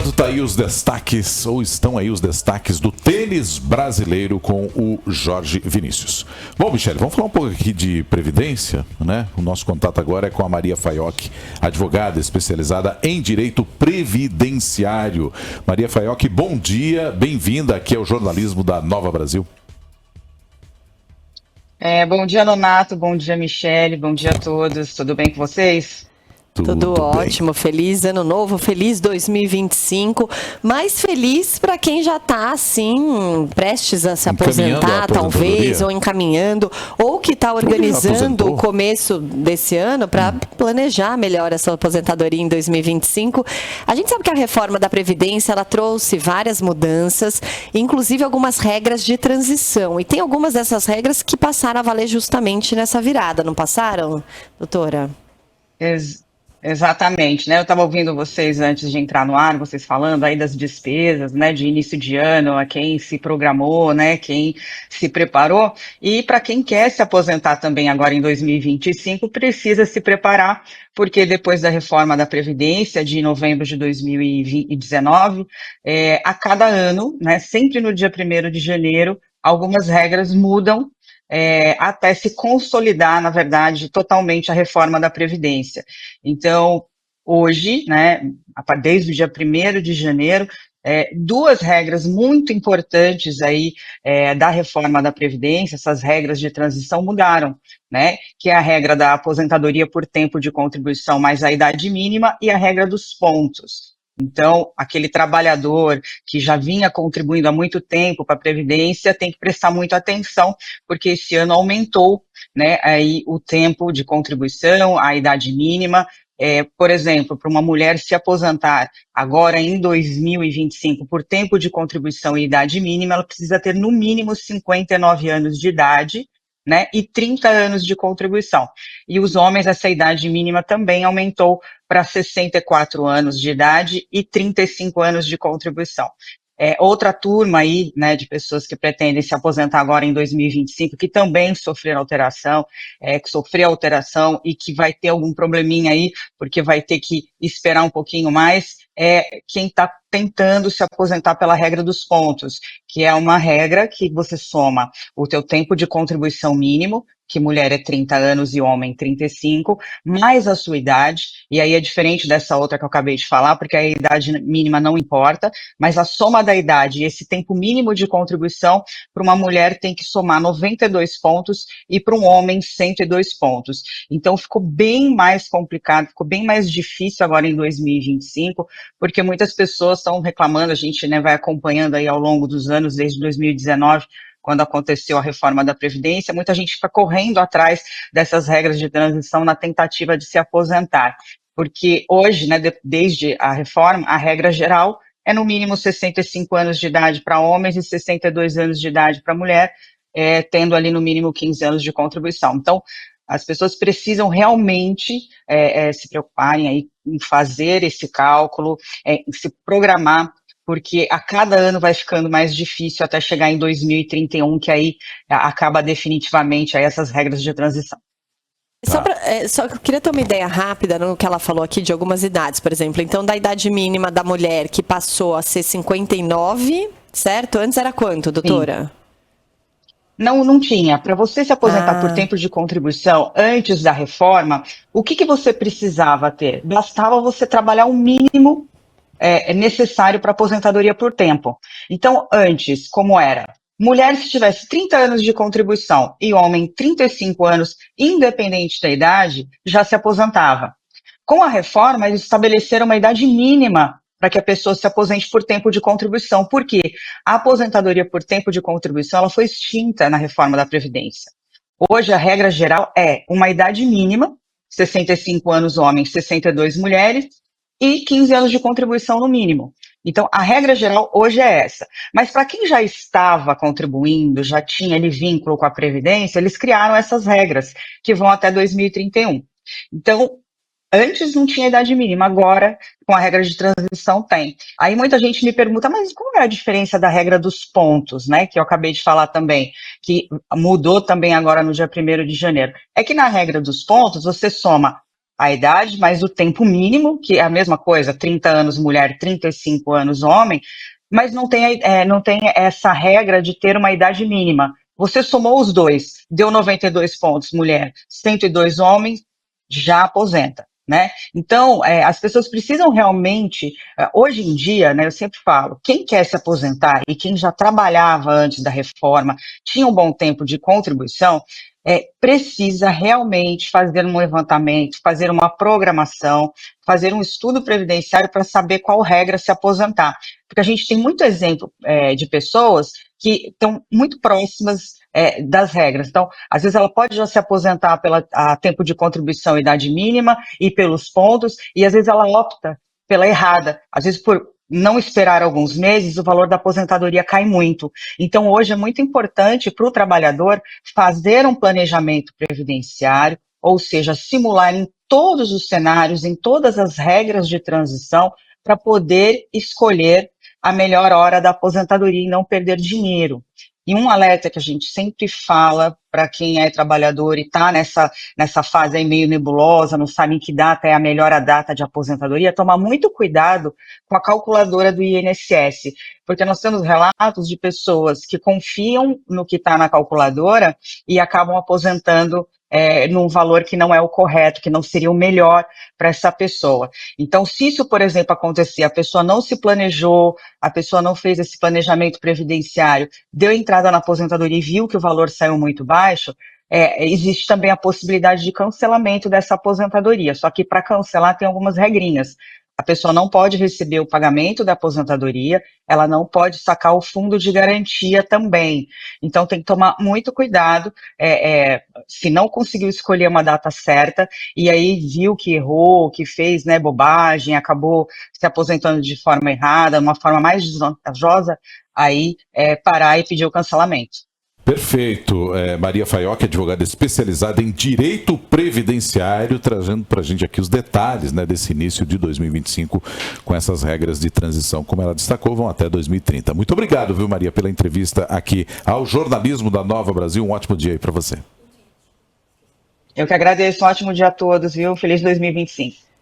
Portanto, tá aí os destaques, ou estão aí os destaques do tênis brasileiro com o Jorge Vinícius. Bom, Michele, vamos falar um pouco aqui de previdência, né? O nosso contato agora é com a Maria Faiocchi, advogada especializada em direito previdenciário. Maria Faiocchi, bom dia, bem-vinda aqui ao jornalismo da Nova Brasil. Bom dia, Nonato, bom dia, Michele, bom dia a todos, tudo bem com vocês? Tudo ótimo, feliz ano novo, feliz 2025, mais feliz para quem já está assim, prestes a se aposentar, talvez, ou encaminhando, ou que está organizando o começo desse ano para planejar melhor essa aposentadoria em 2025. A gente sabe que a reforma da Previdência, ela trouxe várias mudanças, inclusive algumas regras de transição, e tem algumas dessas regras que passaram a valer justamente nessa virada, não passaram, doutora? Exatamente, né? Eu estava ouvindo vocês antes de entrar no ar, vocês falando aí das despesas, né, de início de ano, a quem se programou, né, quem se preparou, e para quem quer se aposentar também agora em 2025, precisa se preparar, porque depois da reforma da Previdência de novembro de 2019, a cada ano, né, sempre no dia 1º de janeiro, algumas regras mudam até se consolidar, na verdade, totalmente a reforma da Previdência. Então, hoje, né, desde o dia 1º de janeiro, duas regras muito importantes aí da reforma da Previdência, essas regras de transição mudaram, né, que é a regra da aposentadoria por tempo de contribuição mais a idade mínima e a regra dos pontos. Então, aquele trabalhador que já vinha contribuindo há muito tempo para a Previdência tem que prestar muita atenção, porque esse ano aumentou, né, aí o tempo de contribuição, a idade mínima. Por exemplo, para uma mulher se aposentar agora em 2025 por tempo de contribuição e idade mínima, ela precisa ter no mínimo 59 anos de idade, né, e 30 anos de contribuição. E os homens, essa idade mínima também aumentou para 64 anos de idade e 35 anos de contribuição. Outra turma aí, né, de pessoas que pretendem se aposentar agora em 2025, que também sofreram alteração, que sofreu alteração e que vai ter algum probleminha aí, porque vai ter que esperar um pouquinho mais, quem está tentando se aposentar pela regra dos pontos, que é uma regra que você soma o teu tempo de contribuição mínimo, que mulher é 30 anos e homem 35, mais a sua idade, e aí é diferente dessa outra que eu acabei de falar, porque a idade mínima não importa, mas a soma da idade e esse tempo mínimo de contribuição, para uma mulher tem que somar 92 pontos e para um homem 102 pontos. Então ficou bem mais complicado, ficou bem mais difícil agora em 2025, porque muitas pessoas estão reclamando, a gente, né, vai acompanhando aí ao longo dos anos, desde 2019, quando aconteceu a reforma da Previdência, muita gente fica correndo atrás dessas regras de transição na tentativa de se aposentar. Porque hoje, né, desde a reforma, a regra geral é no mínimo 65 anos de idade para homens e 62 anos de idade para mulher, tendo ali no mínimo 15 anos de contribuição. Então, as pessoas precisam realmente se preocuparem aí em fazer esse cálculo, em se programar, porque a cada ano vai ficando mais difícil até chegar em 2031, que aí acaba definitivamente aí essas regras de transição. Só que eu queria ter uma ideia rápida no que ela falou aqui de algumas idades, por exemplo. Então, da idade mínima da mulher, que passou a ser 59, certo? Antes era quanto, doutora? Sim. Não tinha. Para você se aposentar por tempo de contribuição, antes da reforma, o que você precisava ter? Bastava você trabalhar o mínimo necessário para aposentadoria por tempo. Então, antes, como era? Mulher, se tivesse 30 anos de contribuição e homem 35 anos, independente da idade, já se aposentava. Com a reforma, eles estabeleceram uma idade mínima para que a pessoa se aposente por tempo de contribuição. Por quê? A aposentadoria por tempo de contribuição ela foi extinta na reforma da Previdência. Hoje, a regra geral é uma idade mínima, 65 anos homens, 62 mulheres, e 15 anos de contribuição no mínimo. Então, a regra geral hoje é essa. Mas para quem já estava contribuindo, já tinha ali vínculo com a Previdência, eles criaram essas regras, que vão até 2031. Então, antes não tinha idade mínima, agora, com a regra de transição, tem. Aí muita gente me pergunta, mas qual é a diferença da regra dos pontos, né? Que eu acabei de falar também, que mudou também agora no dia 1º de janeiro. É que na regra dos pontos, você soma a idade, mas o tempo mínimo, que é a mesma coisa, 30 anos mulher, 35 anos homem, mas não tem essa regra de ter uma idade mínima. Você somou os dois, deu 92 pontos mulher, 102 homens, já aposenta. Né? Então, as pessoas precisam realmente, hoje em dia, né, eu sempre falo, quem quer se aposentar e quem já trabalhava antes da reforma, tinha um bom tempo de contribuição, precisa realmente fazer um levantamento, fazer uma programação, fazer um estudo previdenciário para saber qual regra se aposentar. Porque a gente tem muito exemplo de pessoas que estão muito próximas das regras. Então, às vezes ela pode já se aposentar a tempo de contribuição, idade mínima, e pelos pontos, e às vezes ela opta pela errada. Às vezes, por não esperar alguns meses, o valor da aposentadoria cai muito. Então, hoje é muito importante para o trabalhador fazer um planejamento previdenciário, ou seja, simular em todos os cenários, em todas as regras de transição, para poder escolher a melhor hora da aposentadoria e não perder dinheiro. E um alerta que a gente sempre fala para quem é trabalhador e está nessa fase aí meio nebulosa, não sabe em que data é a melhor data de aposentadoria, tomar muito cuidado com a calculadora do INSS, porque nós temos relatos de pessoas que confiam no que está na calculadora e acabam aposentando num valor que não é o correto, que não seria o melhor para essa pessoa. Então, se isso, por exemplo, acontecer, a pessoa não se planejou, a pessoa não fez esse planejamento previdenciário, deu entrada na aposentadoria e viu que o valor saiu muito baixo, existe também a possibilidade de cancelamento dessa aposentadoria. Só que para cancelar tem algumas regrinhas. A pessoa não pode receber o pagamento da aposentadoria, ela não pode sacar o fundo de garantia também. Então tem que tomar muito cuidado, se não conseguiu escolher uma data certa, e aí viu que errou, que fez bobagem, acabou se aposentando de forma errada, uma forma mais desvantajosa, aí parar e pedir o cancelamento. Perfeito. Maria Faioc, advogada especializada em direito previdenciário, trazendo para a gente aqui os detalhes desse início de 2025 com essas regras de transição, como ela destacou, vão até 2030. Muito obrigado, viu, Maria, pela entrevista aqui ao Jornalismo da Nova Brasil. Um ótimo dia aí para você. Eu que agradeço, um ótimo dia a todos, viu? Feliz 2025.